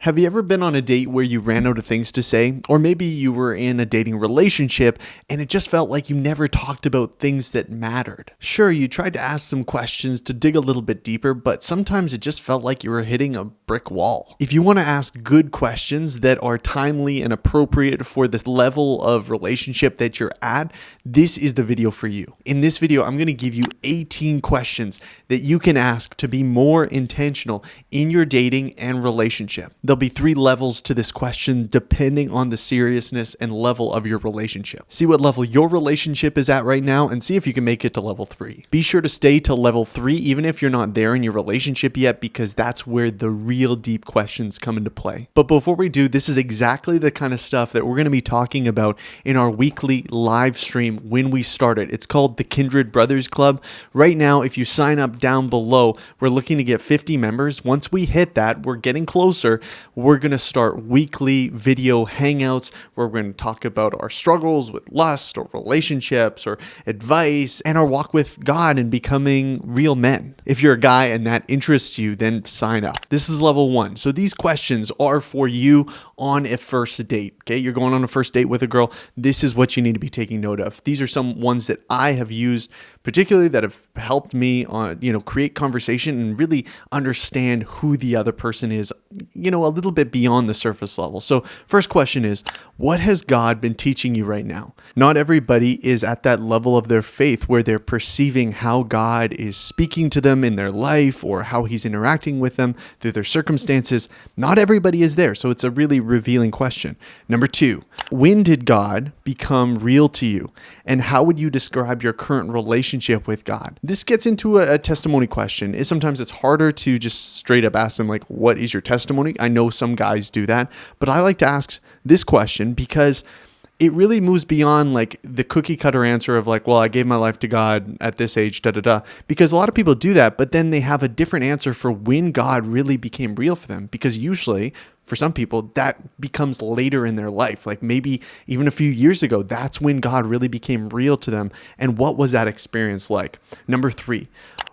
Have you ever been on a date where you ran out of things to say? Or maybe you were in a dating relationship and it just felt like you never talked about things that mattered. Sure, you tried to ask some questions to dig a little bit deeper, but sometimes it just felt like you were hitting a brick wall. If you want to ask good questions that are timely and appropriate for the level of relationship that you're at, this is the video for you. In this video, I'm going to give you 18 questions that you can ask to be more intentional in your dating and relationship. There'll be 3 levels to this question depending on the seriousness and level of your relationship. See what level your relationship is at right now and see if you can make it to level 3. Be sure to stay to level 3 even if you're not there in your relationship yet, because that's where the real deep questions come into play. But before we do, this is exactly the kind of stuff that we're going to be talking about in our weekly live stream when we start it. It's called the Kindred Brothers Club. Right now, if you sign up down below, we're looking to get 50 members. Once we hit that, we're getting closer. We're going to start weekly video hangouts where we're going to talk about our struggles with lust or relationships or advice and our walk with God and becoming real men. If you're a guy and that interests you, then sign up. This is level 1. So these questions are for you on a first date. Okay, you're going on a first date with a girl. This is what you need to be taking note of. These are some ones that I have used, particularly that have helped me on, create conversation and really understand who the other person is, a little bit beyond the surface level. So first question is, what has God been teaching you right now? Not everybody is at that level of their faith where they're perceiving how God is speaking to them in their life or how he's interacting with them through their circumstances. Not everybody is there. So it's a really revealing question. Number 2, when did God become real to you? And how would you describe your current relationship with God? This gets into a testimony question. Sometimes it's harder to just straight up ask them, like, what is your testimony? I know some guys do that, but I like to ask this question because it really moves beyond like the cookie cutter answer of like, well, I gave my life to God at this age, because a lot of people do that, but then they have a different answer for when God really became real for them, because usually for some people that becomes later in their life, like maybe even a few years ago, that's when God really became real to them. And what was that experience like? Number 3,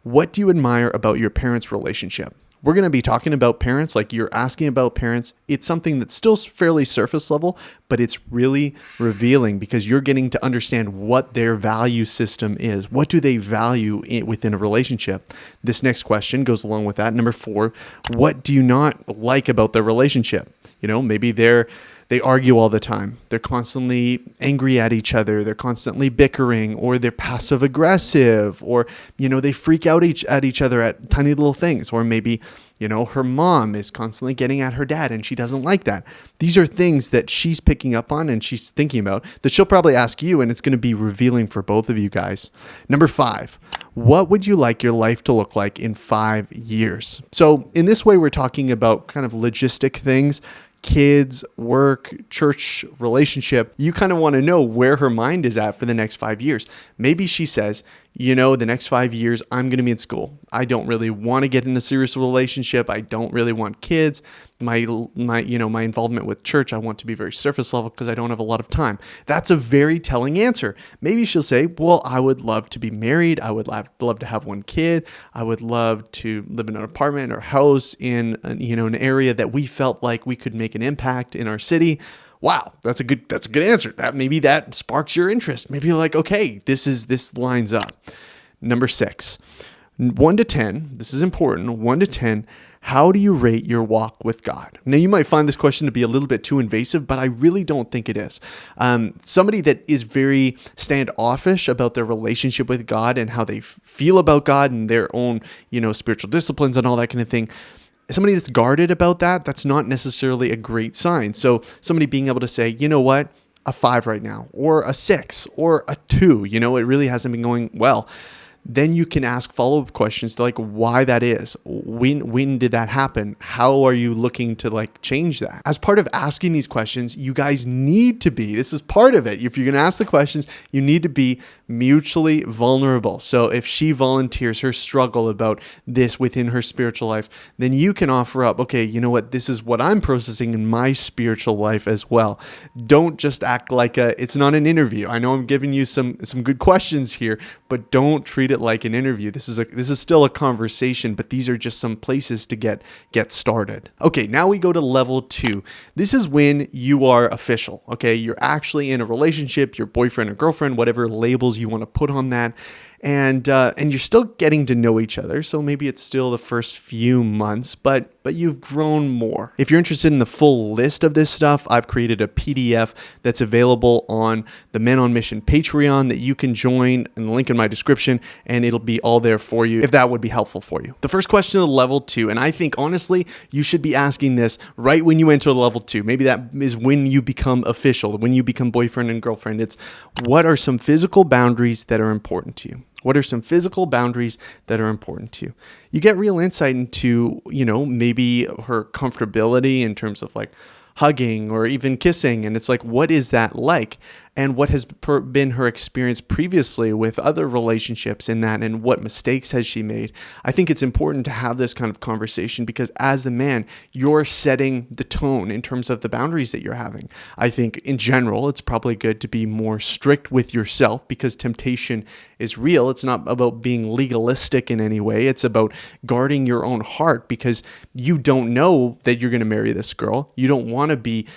what do you admire about your parents' relationship? We're going to be talking about parents, like you're asking about parents. It's something that's still fairly surface level, but it's really revealing because you're getting to understand what their value system is. What do they value within a relationship? This next question goes along with that. Number 4, what do you not like about their relationship? Maybe they argue all the time. They're constantly angry at each other. They're constantly bickering, or they're passive aggressive, or, they freak out at each other at tiny little things. Or maybe, her mom is constantly getting at her dad and she doesn't like that. These are things that she's picking up on and she's thinking about that she'll probably ask you, and it's going to be revealing for both of you guys. Number 5, what would you like your life to look like in 5 years? So in this way, we're talking about kind of logistic things. Kids, work, church, relationship. You kind of want to know where her mind is at for the next 5 years. Maybe she says, the next 5 years, I'm going to be in school. I don't really want to get in a serious relationship. I don't really want kids. My involvement with church, I want to be very surface level because I don't have a lot of time. That's a very telling answer. Maybe she'll say, well, I would love to be married. I would love to have 1 kid. I would love to live in an apartment or house in, an area that we felt like we could make an impact in our city. Wow, that's a good answer. Maybe that sparks your interest. Maybe you're like, okay, this lines up. Number 6, 1 to 10. This is important. 1 to 10. How do you rate your walk with God? Now, you might find this question to be a little bit too invasive, but I really don't think it is. Somebody that is very standoffish about their relationship with God and how they feel about God and their own, spiritual disciplines and all that kind of thing. Somebody that's guarded about that, that's not necessarily a great sign. So somebody being able to say, you know what, a 5 right now, or a 6, or a 2, it really hasn't been going well. Then you can ask follow-up questions to like why that is. When did that happen? How are you looking to like change that? As part of asking these questions, you guys need to be, this is part of it. If you're going to ask the questions, you need to be mutually vulnerable. So if she volunteers her struggle about this within her spiritual life, then you can offer up, okay, you know what? This is what I'm processing in my spiritual life as well. Don't just act like it's not an interview. I know I'm giving you some good questions here, but don't treat it it like an interview. This is still a conversation, but these are just some places to get started. Okay, now we go to level 2. This is when you are official. Okay, you're actually in a relationship, your boyfriend or girlfriend, whatever labels you want to put on that. And you're still getting to know each other, so maybe it's still the first few months, but you've grown more. If you're interested in the full list of this stuff, I've created a PDF that's available on the Men on Mission Patreon that you can join, and the link in my description, and it'll be all there for you if that would be helpful for you. The first question of level 2, and I think honestly you should be asking this right when you enter level 2. Maybe that is when you become official, when you become boyfriend and girlfriend. It's, what are some physical boundaries that are important to you? What are some physical boundaries that are important to you? You get real insight into, maybe her comfortability in terms of like hugging or even kissing. And it's like, what is that like? And what has been her experience previously with other relationships in that, and what mistakes has she made? I think it's important to have this kind of conversation because as the man, you're setting the tone in terms of the boundaries that you're having. I think in general, it's probably good to be more strict with yourself because temptation is real. It's not about being legalistic in any way. It's about guarding your own heart because you don't know that you're going to marry this girl. You don't want to be,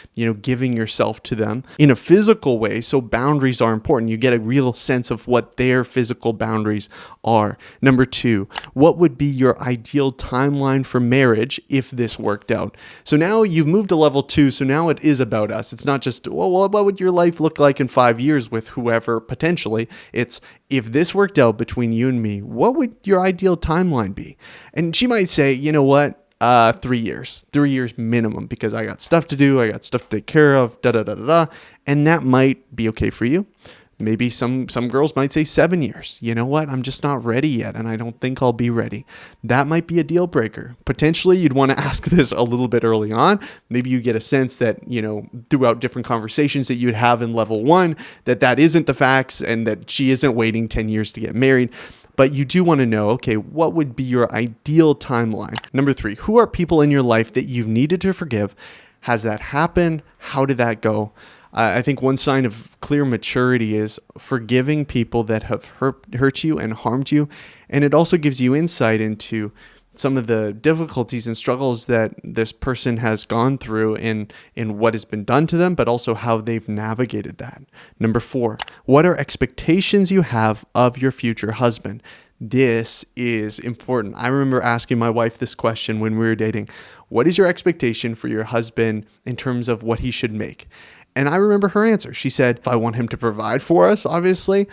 giving yourself to them in a physical way. So boundaries are important. You get a real sense of what their physical boundaries are. Number 2, what would be your ideal timeline for marriage if this worked out? So now you've moved to level 2. So now it is about us. It's not just, well, what would your life look like in 5 years with whoever potentially? It's, if this worked out between you and me, what would your ideal timeline be? And she might say, you know what? 3 years minimum, because I got stuff to do. I got stuff to take care of, and that might be okay for you. Maybe some girls might say 7 years. You know what? I'm just not ready yet, and I don't think I'll be ready. That might be a deal breaker. Potentially, you'd want to ask this a little bit early on. Maybe you get a sense that, throughout different conversations that you'd have in level 1, that isn't the facts and that she isn't waiting 10 years to get married. But you do want to know, okay, what would be your ideal timeline? Number 3, who are people in your life that you've needed to forgive? Has that happened? How did that go? I think one sign of clear maturity is forgiving people that have hurt you and harmed you. And it also gives you insight into some of the difficulties and struggles that this person has gone through in what has been done to them, but also how they've navigated that. Number 4, what are expectations you have of your future husband? This is important. I remember asking my wife this question when we were dating. What is your expectation for your husband in terms of what he should make? And I remember her answer. She said, I want him to provide for us, obviously,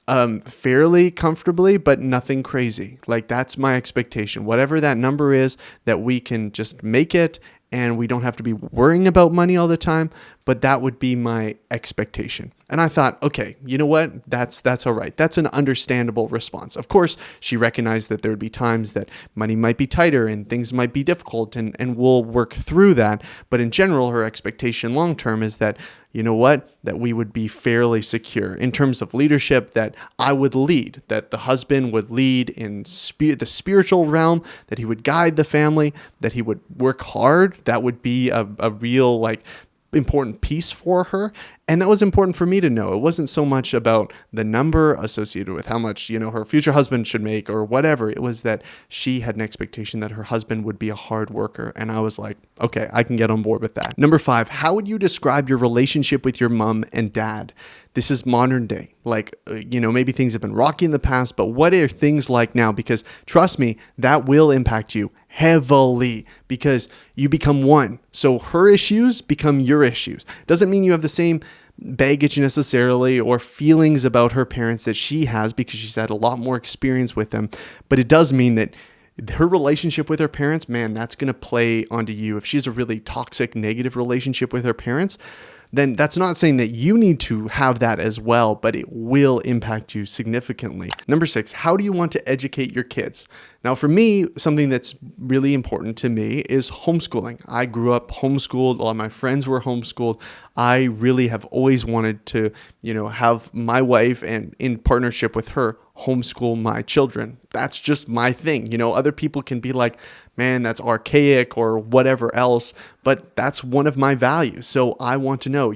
fairly comfortably, but nothing crazy. Like, that's my expectation. Whatever that number is, that we can just make it and we don't have to be worrying about money all the time, but that would be my expectation. And I thought, okay, you know what? That's all right. That's an understandable response. Of course, she recognized that there would be times that money might be tighter and things might be difficult, and we'll work through that. But in general, her expectation long-term is that, you know what, that we would be fairly secure in terms of leadership, that I would lead, that the husband would lead in the spiritual realm, that he would guide the family, that he would work hard. That would be a real, important piece for her. And that was important for me to know. It wasn't so much about the number associated with how much, her future husband should make or whatever. It was that she had an expectation that her husband would be a hard worker. And I was like, okay, I can get on board with that. Number 5, how would you describe your relationship with your mom and dad? This is modern day. Maybe things have been rocky in the past, but what are things like now? Because trust me, that will impact you heavily because you become one. So her issues become your issues. Doesn't mean you have the same baggage necessarily or feelings about her parents that she has because she's had a lot more experience with them. But it does mean that her relationship with her parents, man, that's going to play onto you. If she has a really toxic, negative relationship with her parents, then that's not saying that you need to have that as well, but it will impact you significantly. Number 6, how do you want to educate your kids? Now, for me, something that's really important to me is homeschooling. I grew up homeschooled. A lot of my friends were homeschooled. I really have always wanted to, have my wife and in partnership with her homeschool my children. That's just my thing. Other people can be like, man, that's archaic or whatever else, but that's one of my values. So I want to know,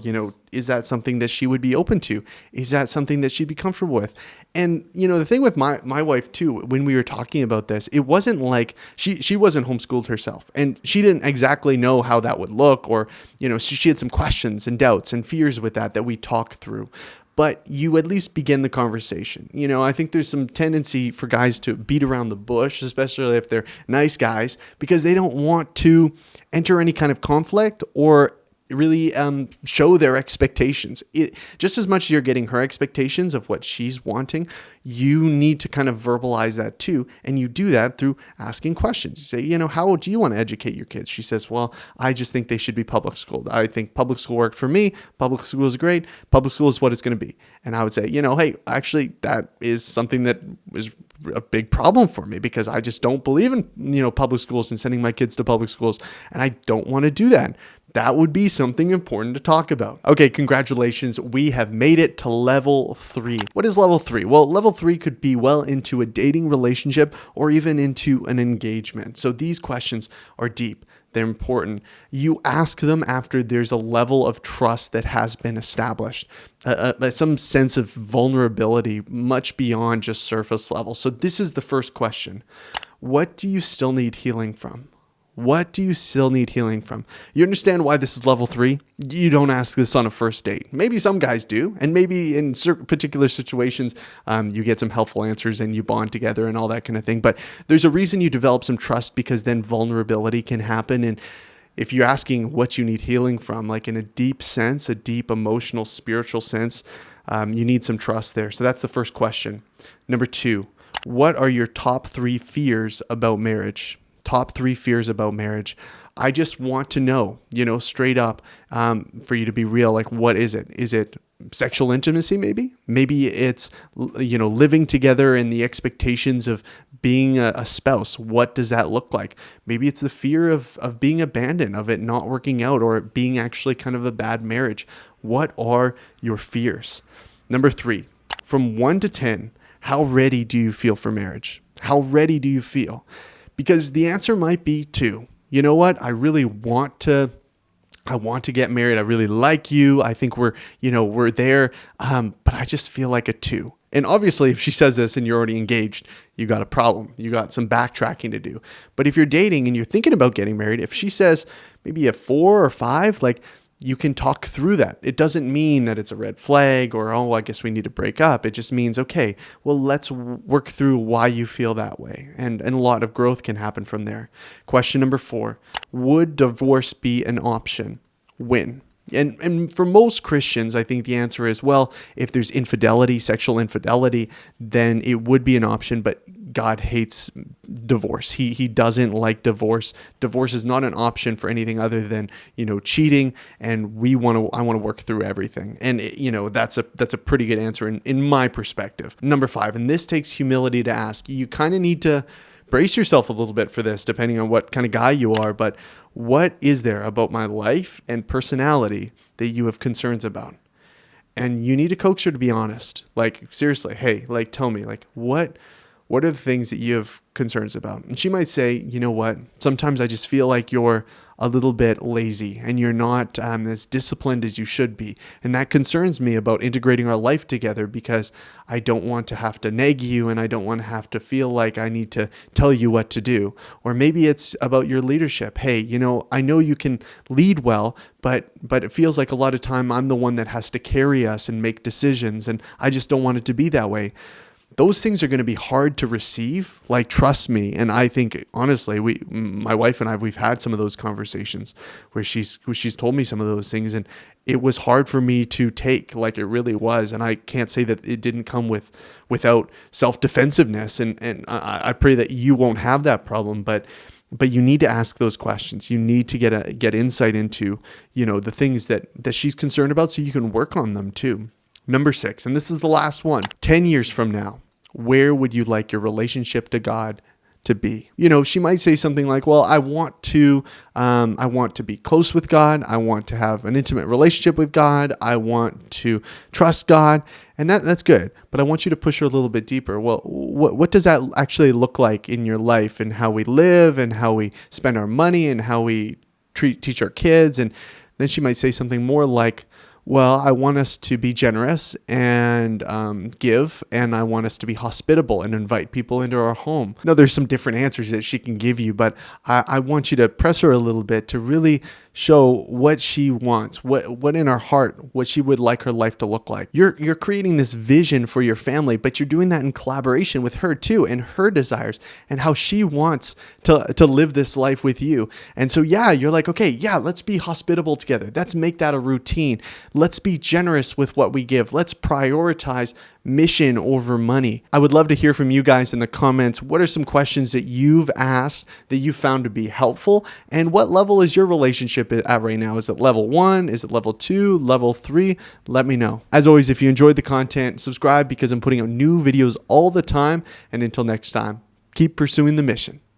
Is that something that she would be open to? Is that something that she'd be comfortable with? And the thing with my wife too, when we were talking about this, it wasn't like she wasn't homeschooled herself, and she didn't exactly know how that would look, or she had some questions and doubts and fears with that we talked through. But you at least begin the conversation. I think there's some tendency for guys to beat around the bush, especially if they're nice guys, because they don't want to enter any kind of conflict or really show their expectations. Just as much as you're getting her expectations of what she's wanting, you need to kind of verbalize that too. And you do that through asking questions. You say, how do you want to educate your kids? She says, well, I just think they should be public schooled. I think public school worked for me. Public school is great. Public school is what it's going to be. And I would say, hey, actually, that is something that is a big problem for me, because I just don't believe in, public schools and sending my kids to public schools. And I don't want to do that. That would be something important to talk about. Okay, congratulations. We have made it to level 3. What is level 3? Well, level 3 could be well into a dating relationship or even into an engagement. So these questions are deep. They're important. You ask them after there's a level of trust that has been established, some sense of vulnerability much beyond just surface level. So this is the first question. What do you still need healing from? What do you still need healing from? You understand why this is level 3? You don't ask this on a first date. Maybe some guys do, and maybe in certain particular situations, you get some helpful answers and you bond together and all that kind of thing. But there's a reason you develop some trust, because then vulnerability can happen. And if you're asking what you need healing from, like in a deep sense, a deep emotional, spiritual sense, you need some trust there. So that's the first question. Number 2, what are your top 3 fears about marriage? Top 3 fears about marriage. I just want to know, straight up, for you to be real, like, what is it? Is it sexual intimacy? Maybe it's, living together and the expectations of being a spouse. What does that look like? Maybe it's the fear of being abandoned, of it not working out, or it being actually kind of a bad marriage. What are your fears? Number 3, from 1 to 10, how ready do you feel for marriage? How ready do you feel? Because the answer might be 2. You know what? I want to get married. I really like you. I think we're there. But I just feel like a 2. And obviously, if she says this and you're already engaged, you got a problem. You got some backtracking to do. But if you're dating and you're thinking about getting married, if she says maybe a 4 or 5, you can talk through that. It doesn't mean that it's a red flag or, I guess we need to break up. It just means, okay, well, let's work through why you feel that way. And a lot of growth can happen from there. Question number 4, would divorce be an option? When? And for most Christians, I think the answer is, well, if there's infidelity, sexual infidelity, then it would be an option, but God hates divorce. He doesn't like divorce. Divorce is not an option for anything other than, cheating, and I want to work through everything. And that's a pretty good answer in my perspective. Number 5, and this takes humility to ask. You kind of need to brace yourself a little bit for this, depending on what kind of guy you are, but what is there about my life and personality that you have concerns about? And you need to coax her to be honest. Like, seriously, hey, tell me, what are the things that you have concerns about? And she might say, you know what, sometimes I just feel like you're a little bit lazy and you're not as disciplined as you should be. And that concerns me about integrating our life together, because I don't want to have to nag you and I don't want to have to feel like I need to tell you what to do. Or maybe it's about your leadership. Hey, I know you can lead well, but it feels like a lot of time I'm the one that has to carry us and make decisions, and I just don't want it to be that way. Those things are going to be hard to receive. Trust me. And I think, honestly, my wife and I, we've had some of those conversations where she's told me some of those things, and it was hard for me to take, it really was. And I can't say that it didn't come without self-defensiveness. And I pray that you won't have that problem, but you need to ask those questions. You need to get insight into, the things that she's concerned about, so you can work on them too. Number 6, and this is the last one. 10 years from now, where would you like your relationship to God to be? She might say something like, well, I want to be close with God. I want to have an intimate relationship with God. I want to trust God. And that's good. But I want you to push her a little bit deeper. Well, what does that actually look like in your life, and how we live and how we spend our money and how we teach our kids? And then she might say something more like, Well, I want us to be generous and give, and I want us to be hospitable and invite people into our home. Now, there's some different answers that she can give you, but I want you to press her a little bit to really show what she wants, what in her heart, what she would like her life to look like. You're creating this vision for your family, but you're doing that in collaboration with her too, and her desires and how she wants to live this life with you. And so yeah, you're like, okay, yeah, let's be hospitable together. Let's make that a routine. Let's be generous with what we give. Let's prioritize mission over money. I would love to hear from you guys in the comments. What are some questions that you've asked that you found to be helpful? And what level is your relationship at right now? Is it level 1? Is it level 2? Level 3? Let me know. As always, if you enjoyed the content, subscribe because I'm putting out new videos all the time. And until next time, keep pursuing the mission.